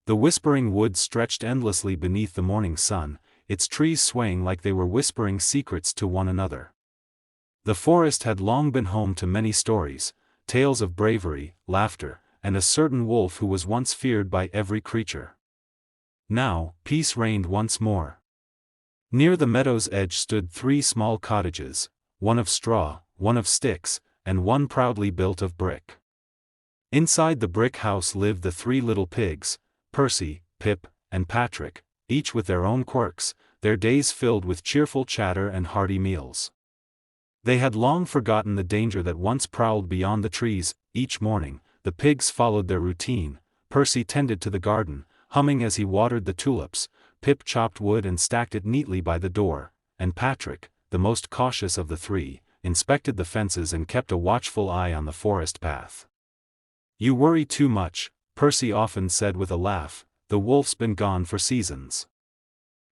The whispering woods stretched endlessly beneath the morning sun, its trees swaying like they were whispering secrets to one another. The forest had long been home to many stories, tales of bravery, laughter, and a certain wolf who was once feared by every creature. Now, peace reigned once more. Near the meadow's edge stood 3 small cottages, one of straw, one of sticks, and one proudly built of brick. Inside the brick house lived the 3 little pigs, Percy, Pip, and Patrick, each with their own quirks, their days filled with cheerful chatter and hearty meals. They had long forgotten the danger that once prowled beyond the trees. Each morning, the pigs followed their routine. Percy tended to the garden, humming as he watered the tulips, Pip chopped wood and stacked it neatly by the door, and Patrick, the most cautious of the 3, inspected the fences and kept a watchful eye on the forest path. "You worry too much," Percy often said with a laugh, "the wolf's been gone for seasons."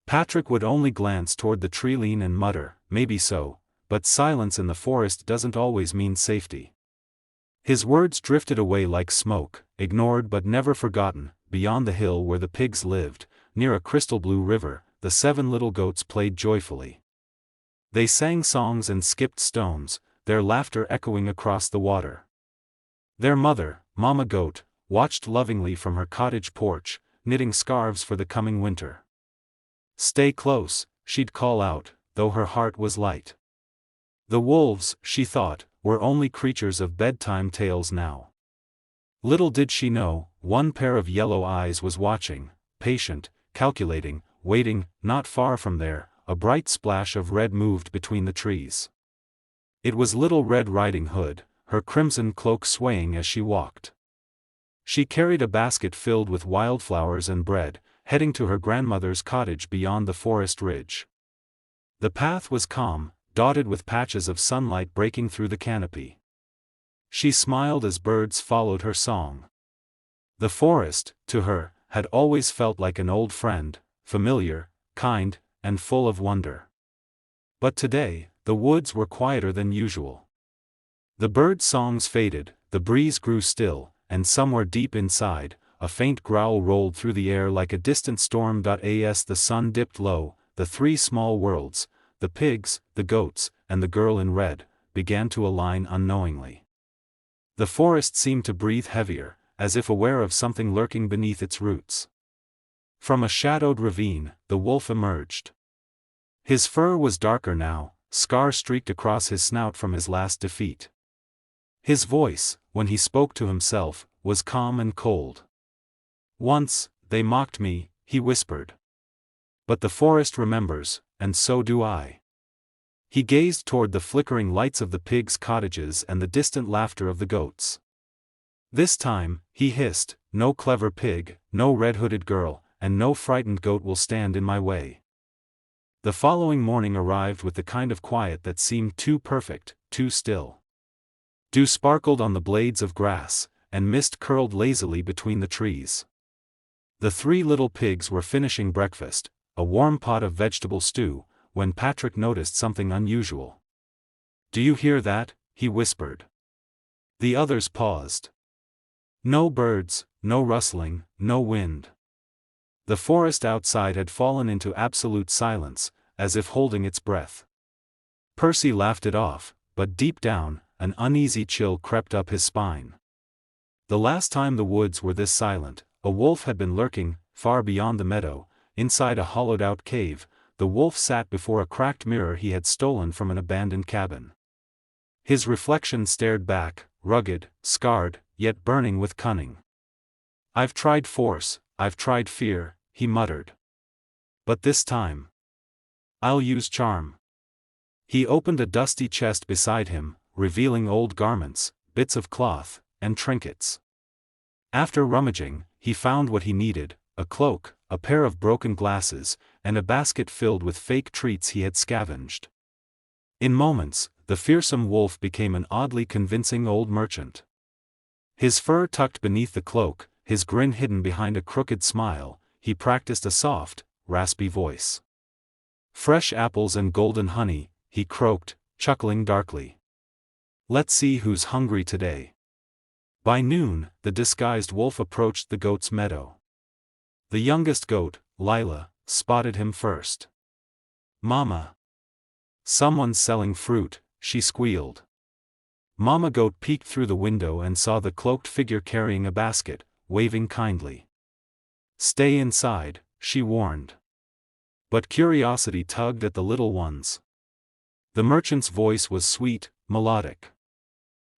Patrick would only glance toward the treeline and mutter, "Maybe so, but silence in the forest doesn't always mean safety." His words drifted away like smoke, ignored but never forgotten. Beyond the hill where the pigs lived, near a crystal blue river, the 7 little goats played joyfully. They sang songs and skipped stones, their laughter echoing across the water. Their mother, Mama Goat, watched lovingly from her cottage porch, knitting scarves for the coming winter. "Stay close," she'd call out, though her heart was light. The wolves, she thought, were only creatures of bedtime tales now. Little did she know, one pair of yellow eyes was watching, patient, calculating, waiting. Not far from there, a bright splash of red moved between the trees. It was Little Red Riding Hood, her crimson cloak swaying as she walked. She carried a basket filled with wildflowers and bread, heading to her grandmother's cottage beyond the forest ridge. The path was calm, dotted with patches of sunlight breaking through the canopy. She smiled as birds followed her song. The forest, to her, had always felt like an old friend, familiar, kind, and full of wonder. But today, the woods were quieter than usual. The bird songs faded, the breeze grew still, and somewhere deep inside, a faint growl rolled through the air like a distant storm. As the sun dipped low, the 3 small worlds, the pigs, the goats, and the girl in red, began to align unknowingly. The forest seemed to breathe heavier, as if aware of something lurking beneath its roots. From a shadowed ravine, the wolf emerged. His fur was darker now, scars streaked across his snout from his last defeat. His voice, when he spoke to himself, was calm and cold. "Once, they mocked me," he whispered. "But the forest remembers, and so do I." He gazed toward the flickering lights of the pigs' cottages and the distant laughter of the goats. "This time," he hissed, "no clever pig, no red-hooded girl, and no frightened goat will stand in my way." The following morning arrived with the kind of quiet that seemed too perfect, too still. Dew sparkled on the blades of grass, and mist curled lazily between the trees. The 3 little pigs were finishing breakfast, a warm pot of vegetable stew, when Patrick noticed something unusual. "Do you hear that?" he whispered. The others paused. No birds, no rustling, no wind. The forest outside had fallen into absolute silence, as if holding its breath. Percy laughed it off, but deep down, an uneasy chill crept up his spine. The last time the woods were this silent, a wolf had been lurking, far beyond the meadow, inside a hollowed-out cave. The wolf sat before a cracked mirror he had stolen from an abandoned cabin. His reflection stared back, rugged, scarred, yet burning with cunning. "I've tried force, I've tried fear," he muttered. "But this time, I'll use charm." He opened a dusty chest beside him, revealing old garments, bits of cloth, and trinkets. After rummaging, he found what he needed: a cloak, a pair of broken glasses, and a basket filled with fake treats he had scavenged. In moments, the fearsome wolf became an oddly convincing old merchant. His fur tucked beneath the cloak, his grin hidden behind a crooked smile, he practiced a soft, raspy voice. "Fresh apples and golden honey," he croaked, chuckling darkly. "Let's see who's hungry today." By noon, the disguised wolf approached the goats' meadow. The youngest goat, Lila, spotted him first. "Mama! Someone's selling fruit," she squealed. Mama Goat peeked through the window and saw the cloaked figure carrying a basket, waving kindly. "Stay inside," she warned. But curiosity tugged at the little ones. The merchant's voice was sweet, melodic.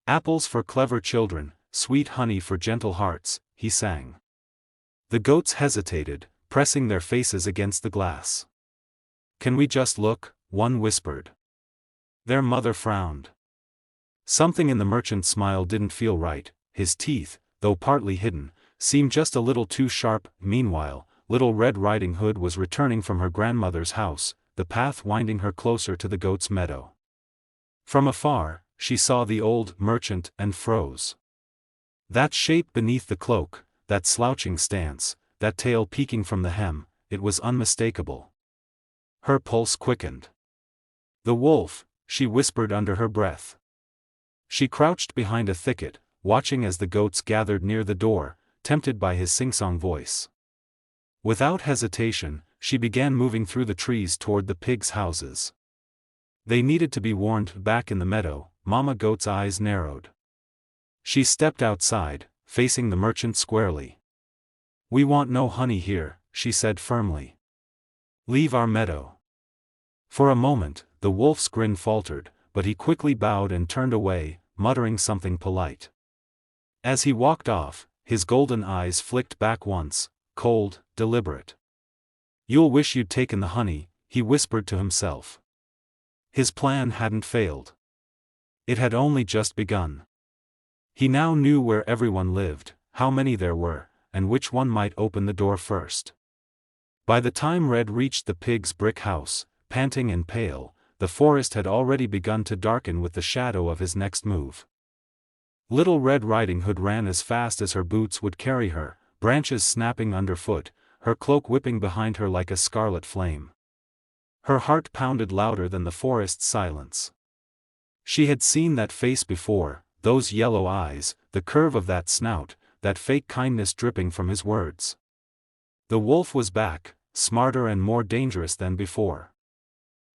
"Apples for clever children, sweet honey for gentle hearts," he sang. The goats hesitated, pressing their faces against the glass. "Can we just look?" one whispered. Their mother frowned. Something in the merchant's smile didn't feel right. His teeth, though partly hidden, seemed just a little too sharp. Meanwhile, Little Red Riding Hood was returning from her grandmother's house, the path winding her closer to the goat's meadow. From afar, she saw the old merchant and froze. That shape beneath the cloak, that slouching stance, that tail peeking from the hem, it was unmistakable. Her pulse quickened. "The wolf," she whispered under her breath. She crouched behind a thicket, watching as the goats gathered near the door, tempted by his sing-song voice. Without hesitation, she began moving through the trees toward the pigs' houses. They needed to be warned. Back in the meadow, Mama Goat's eyes narrowed. She stepped outside, facing the merchant squarely. "We want no honey here," she said firmly. "Leave our meadow." For a moment, the wolf's grin faltered, but he quickly bowed and turned away, muttering something polite. As he walked off, his golden eyes flicked back once, cold, deliberate. "You'll wish you'd taken the honey," he whispered to himself. His plan hadn't failed. It had only just begun. He now knew where everyone lived, how many there were, and which one might open the door first. By the time Red reached the pig's brick house, panting and pale, the forest had already begun to darken with the shadow of his next move. Little Red Riding Hood ran as fast as her boots would carry her, branches snapping underfoot, her cloak whipping behind her like a scarlet flame. Her heart pounded louder than the forest's silence. She had seen that face before, those yellow eyes, the curve of that snout, that fake kindness dripping from his words. The wolf was back, smarter and more dangerous than before.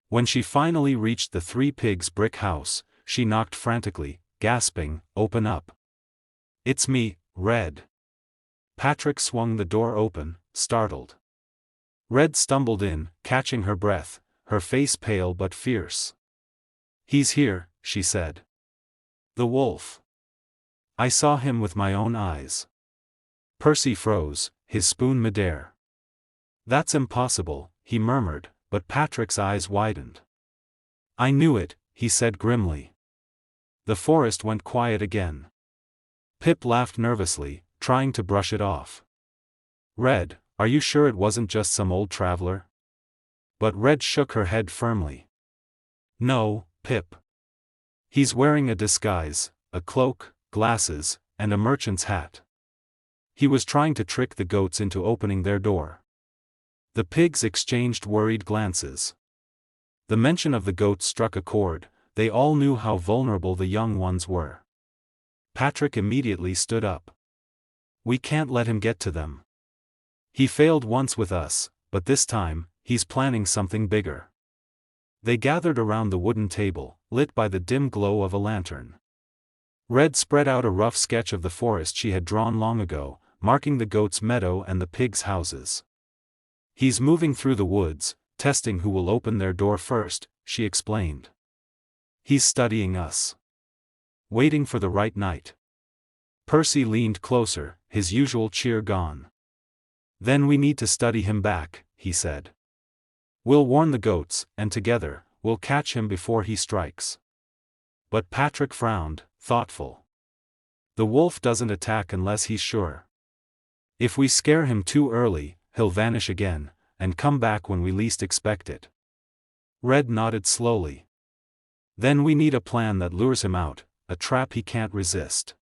When she finally reached the Three Pigs brick house, she knocked frantically, gasping, "Open up. It's me, Red." Patrick swung the door open, startled. Red stumbled in, catching her breath, her face pale but fierce. "He's here," she said. "The wolf. I saw him with my own eyes." Percy froze, his spoon midair. "That's impossible," he murmured, but Patrick's eyes widened. "I knew it," he said grimly. The forest went quiet again. Pip laughed nervously, trying to brush it off. "Red, are you sure it wasn't just some old traveler?" But Red shook her head firmly. "No, Pip. He's wearing a disguise, a cloak, glasses, and a merchant's hat. He was trying to trick the goats into opening their door." The pigs exchanged worried glances. The mention of the goats struck a chord. They all knew how vulnerable the young ones were. Patrick immediately stood up. "We can't let him get to them. He failed once with us, but this time, he's planning something bigger." They gathered around the wooden table, lit by the dim glow of a lantern. Red spread out a rough sketch of the forest she had drawn long ago, marking the goats' meadow and the pigs' houses. "He's moving through the woods, testing who will open their door first," she explained. "He's studying us. Waiting for the right night." Percy leaned closer, his usual cheer gone. "Then we need to study him back," he said. "We'll warn the goats, and together, we'll catch him before he strikes." But Patrick frowned, thoughtful. "The wolf doesn't attack unless he's sure. If we scare him too early, he'll vanish again, and come back when we least expect it." Red nodded slowly. "Then we need a plan that lures him out, a trap he can't resist."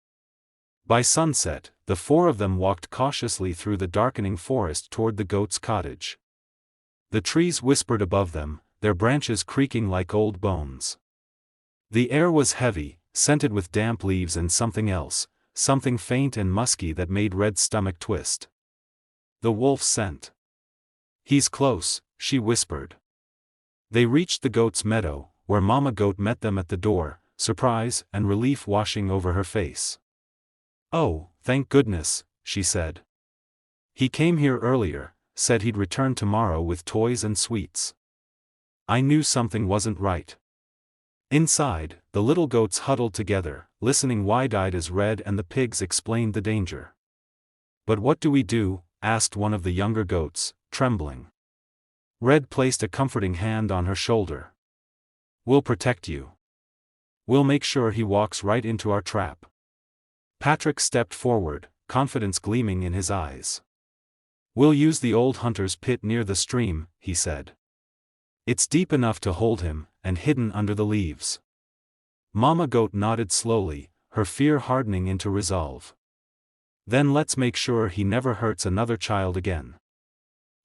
By sunset, the four of them walked cautiously through the darkening forest toward the goat's cottage. The trees whispered above them, their branches creaking like old bones. The air was heavy, scented with damp leaves and something else, something faint and musky that made Red's stomach twist. The wolf's scent. He's close, she whispered. They reached the goat's meadow, where Mama Goat met them at the door, surprise and relief washing over her face. "Oh, thank goodness," she said. "He came here earlier, said he'd return tomorrow with toys and sweets. I knew something wasn't right." Inside, the little goats huddled together, listening wide-eyed as Red and the pigs explained the danger. "But what do we do?" asked one of the younger goats, trembling. Red placed a comforting hand on her shoulder. "We'll protect you. We'll make sure he walks right into our trap." Patrick stepped forward, confidence gleaming in his eyes. "We'll use the old hunter's pit near the stream," he said. "It's deep enough to hold him, and hidden under the leaves." Mama Goat nodded slowly, her fear hardening into resolve. "Then let's make sure he never hurts another child again."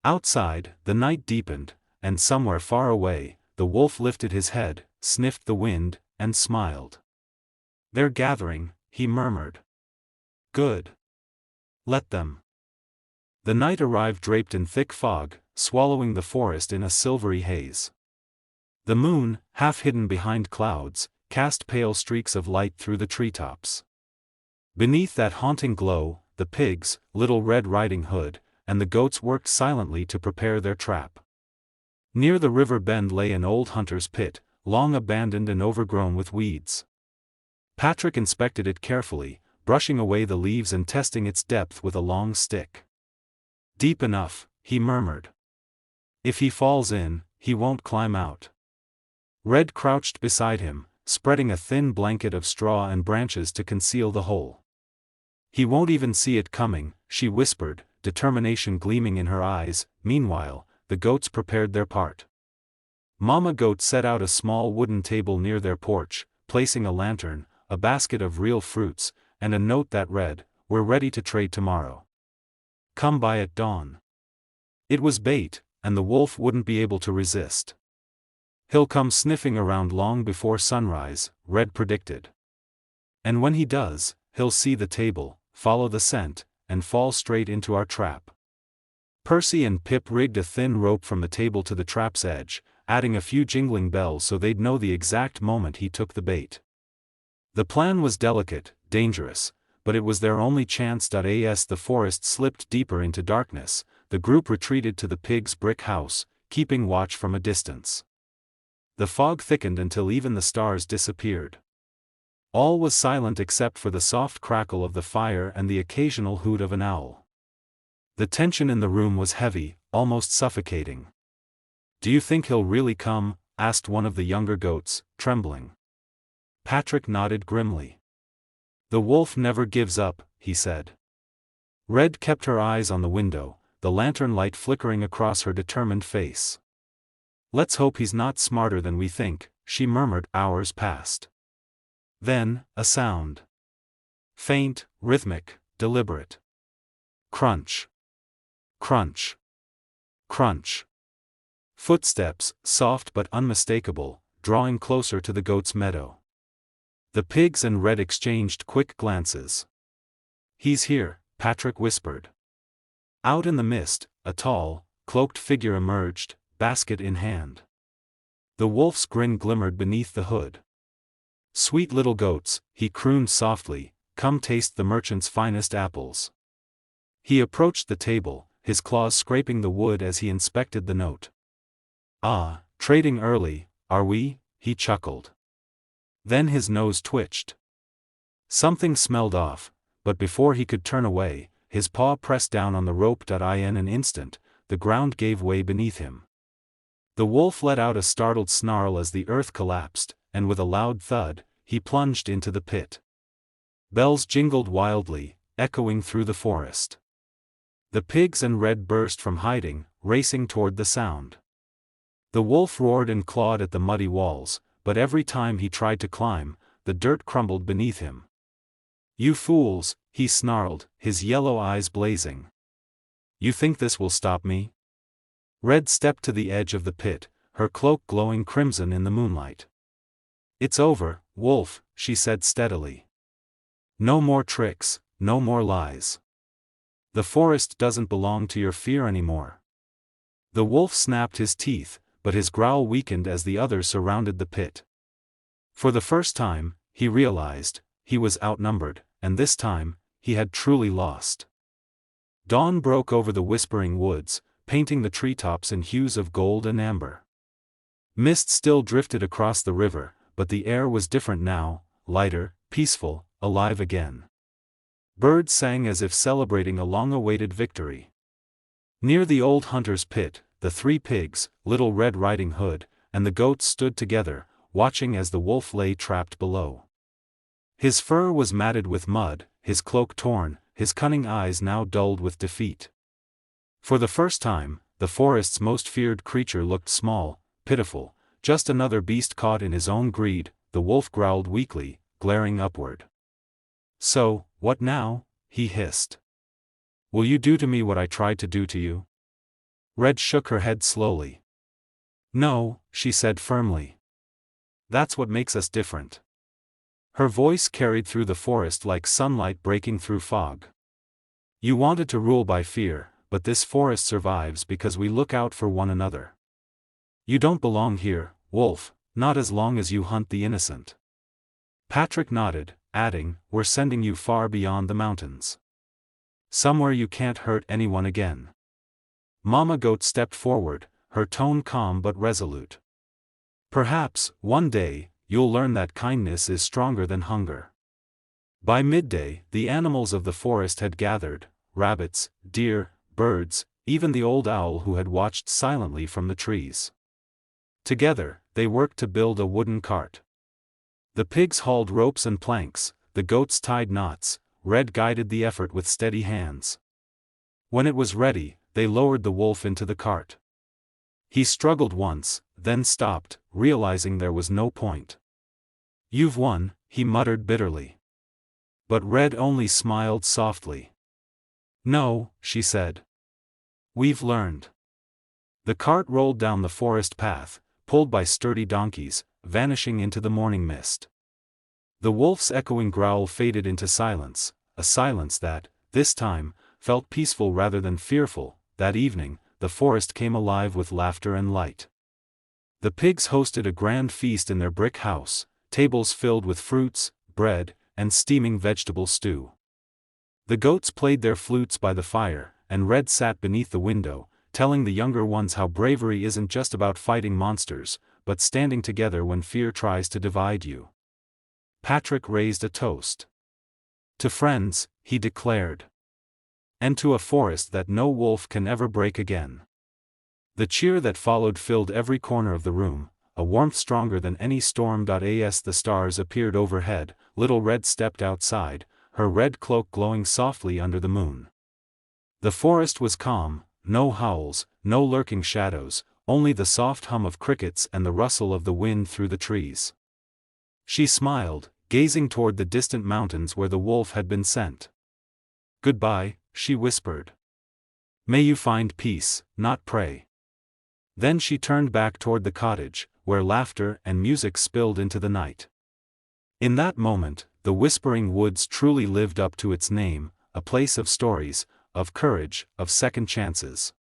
Outside, the night deepened, and somewhere far away, the wolf lifted his head, sniffed the wind, and smiled. "They're gathering," he murmured. "Good. Let them." The night arrived draped in thick fog, swallowing the forest in a silvery haze. The moon, half hidden behind clouds, cast pale streaks of light through the treetops. Beneath that haunting glow, the pigs, Little Red Riding Hood, and the goats worked silently to prepare their trap. Near the river bend lay an old hunter's pit, long abandoned and overgrown with weeds. Patrick inspected it carefully, brushing away the leaves and testing its depth with a long stick. "Deep enough," he murmured. "If he falls in, he won't climb out." Red crouched beside him, spreading a thin blanket of straw and branches to conceal the hole. "He won't even see it coming," she whispered, determination gleaming in her eyes. Meanwhile, the goats prepared their part. Mama Goat set out a small wooden table near their porch, placing a lantern, a basket of real fruits, and a note that read, "We're ready to trade tomorrow. Come by at dawn." It was bait, and the wolf wouldn't be able to resist. "He'll come sniffing around long before sunrise," Red predicted. "And when he does, he'll see the table, follow the scent, and fall straight into our trap." Percy and Pip rigged a thin rope from the table to the trap's edge, adding a few jingling bells so they'd know the exact moment he took the bait. The plan was delicate, dangerous, but it was their only chance. As the forest slipped deeper into darkness, the group retreated to the pig's brick house, keeping watch from a distance. The fog thickened until even the stars disappeared. All was silent except for the soft crackle of the fire and the occasional hoot of an owl. The tension in the room was heavy, almost suffocating. "Do you think he'll really come?" asked one of the younger goats, trembling. Patrick nodded grimly. "The wolf never gives up," he said. Red kept her eyes on the window, the lantern light flickering across her determined face. "Let's hope he's not smarter than we think," she murmured. Hours passed. Then, a sound. Faint, rhythmic, deliberate. Crunch. Crunch. Crunch. Footsteps, soft but unmistakable, drawing closer to the goat's meadow. The pigs and Red exchanged quick glances. "He's here," Patrick whispered. Out in the mist, a tall, cloaked figure emerged, basket in hand. The wolf's grin glimmered beneath the hood. "Sweet little goats," he crooned softly, "come taste the merchant's finest apples." He approached the table, his claws scraping the wood as he inspected the note. "Ah, trading early, are we?" he chuckled. Then his nose twitched. Something smelled off, but before he could turn away, his paw pressed down on the rope. In an instant, the ground gave way beneath him. The wolf let out a startled snarl as the earth collapsed, and with a loud thud, he plunged into the pit. Bells jingled wildly, echoing through the forest. The pigs and Red burst from hiding, racing toward the sound. The wolf roared and clawed at the muddy walls, but every time he tried to climb, the dirt crumbled beneath him. "You fools," he snarled, his yellow eyes blazing. "You think this will stop me?" Red stepped to the edge of the pit, her cloak glowing crimson in the moonlight. "It's over, wolf," she said steadily. "No more tricks, no more lies. The forest doesn't belong to your fear anymore. The wolf snapped his teeth, but his growl weakened as the others surrounded the pit. For the first time, he realized, he was outnumbered, and this time, he had truly lost. Dawn broke over the whispering woods, painting the treetops in hues of gold and amber. Mist still drifted across the river, but the air was different now, lighter, peaceful, alive again. Birds sang as if celebrating a long-awaited victory. Near the old hunter's pit, the 3 pigs, Little Red Riding Hood, and the goats stood together, watching as the wolf lay trapped below. His fur was matted with mud, his cloak torn, his cunning eyes now dulled with defeat. For the first time, the forest's most feared creature looked small, pitiful, just another beast caught in his own greed. The wolf growled weakly, glaring upward. "So, what now?" he hissed. "Will you do to me what I tried to do to you?" Red shook her head slowly. "No," she said firmly. "That's what makes us different." Her voice carried through the forest like sunlight breaking through fog. "You wanted to rule by fear, but this forest survives because we look out for one another. You don't belong here, wolf, not as long as you hunt the innocent." Patrick nodded, adding, "We're sending you far beyond the mountains. Somewhere you can't hurt anyone again." Mama Goat stepped forward, her tone calm but resolute. "Perhaps, one day, you'll learn that kindness is stronger than hunger." By midday, the animals of the forest had gathered, rabbits, deer, birds, even the old owl who had watched silently from the trees. Together, they worked to build a wooden cart. The pigs hauled ropes and planks, the goats tied knots, Red guided the effort with steady hands. When it was ready, they lowered the wolf into the cart. He struggled once, then stopped, realizing there was no point. "You've won," he muttered bitterly. But Red only smiled softly. "No," she said. "We've learned." The cart rolled down the forest path, pulled by sturdy donkeys, vanishing into the morning mist. The wolf's echoing growl faded into silence, a silence that, this time, felt peaceful rather than fearful. That evening, the forest came alive with laughter and light. The pigs hosted a grand feast in their brick house, tables filled with fruits, bread, and steaming vegetable stew. The goats played their flutes by the fire, and Red sat beneath the window, telling the younger ones how bravery isn't just about fighting monsters, but standing together when fear tries to divide you. Patrick raised a toast. "To friends," he declared. "And to a forest that no wolf can ever break again." The cheer that followed filled every corner of the room, a warmth stronger than any storm. As the stars appeared overhead, Little Red stepped outside, her red cloak glowing softly under the moon. The forest was calm, no howls, no lurking shadows, only the soft hum of crickets and the rustle of the wind through the trees. She smiled, gazing toward the distant mountains where the wolf had been sent. "Goodbye," she whispered. "May you find peace, not prey." Then she turned back toward the cottage, where laughter and music spilled into the night. In that moment, the Whispering Woods truly lived up to its name, a place of stories, of courage, of second chances.